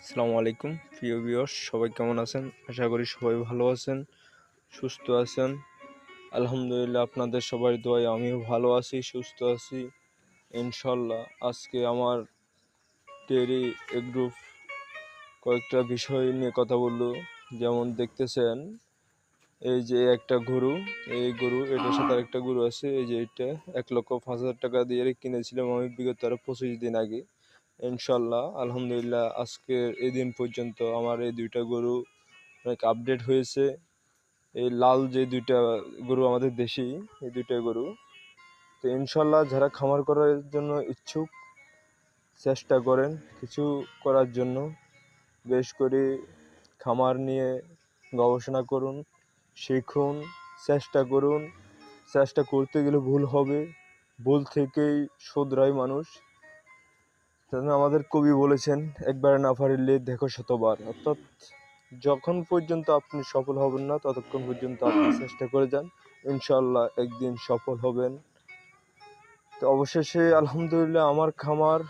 আসসালামু আলাইকুম প্রিয় ভিউয়ার্স, সবাই কেমন আছেন? আশা করি সবাই ভালো আছেন, সুস্থ আছেন। আলহামদুলিল্লাহ, আপনাদের সবার দোয়ায় আমিও ভালো আছি, সুস্থ আছি ইনশাল্লাহ। আজকে আমার ডেইরি গ্রুপ কয়েকটা বিষয় নিয়ে কথা বললো। যেমন দেখতেছেন, এই যে একটা গরু, এই গরু এটার সাথে আরেকটা গরু আছে। এই যে এটা 1,05,000 টাকা দিয়ে কিনেছিলাম আমি বিগত আরো 25 দিন আগে। ইনশাল্লাহ আলহামদুলিল্লাহ আজকের এই দিন পর্যন্ত আমার এই দুইটা গরু অনেক আপডেট হয়েছে। এই লাল যে দুইটা গরু আমাদের দেশি, এই দুইটা গরু। তো ইনশাল্লাহ যারা খামার করার জন্য ইচ্ছুক, চেষ্টা করেন কিছু করার জন্য। বেশ করে খামার নিয়ে গবেষণা করুন, শিখুন, চেষ্টা করুন। চেষ্টা করতে গেলে ভুল হবে, ভুল থেকেই শোধরায় মানুষ। আমাদের কবি বলেছেন, একবার না পারিলে দেখো শতবার। অর্থাৎ যখন পর্যন্ত আপনি সফল হবেন না ততক্ষণ পর্যন্ত আপনি চেষ্টা করে যান, ইনশাল্লাহ একদিন সফল হবেন। তো অবশেষে আলহামদুলিল্লাহ আমার খামার,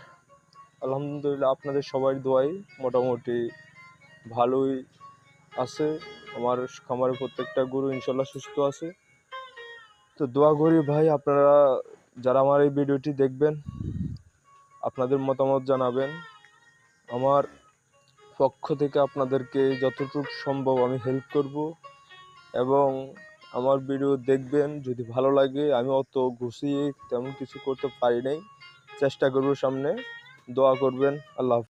আলহামদুলিল্লাহ আপনাদের সবাই দোয়াই মোটামুটি ভালোই আছে। আমার খামারের প্রত্যেকটা গরু ইনশাল্লাহ সুস্থ আছে। তো দোয়া করি ভাই, আপনারা যারা আমার এই ভিডিওটি দেখবেন আপনাদের মতামত জানাবেন। আমার পক্ষ থেকে আপনাদেরকে যতটুকু সম্ভব আমি হেল্প করব, এবং আমার ভিডিও দেখবেন। যদি ভালো লাগে, আমি অত গুছিয়ে তেমন কিছু করতে পারি নাই, চেষ্টা করব সামনে। দোয়া করবেন। আল্লাহ হাফেজ।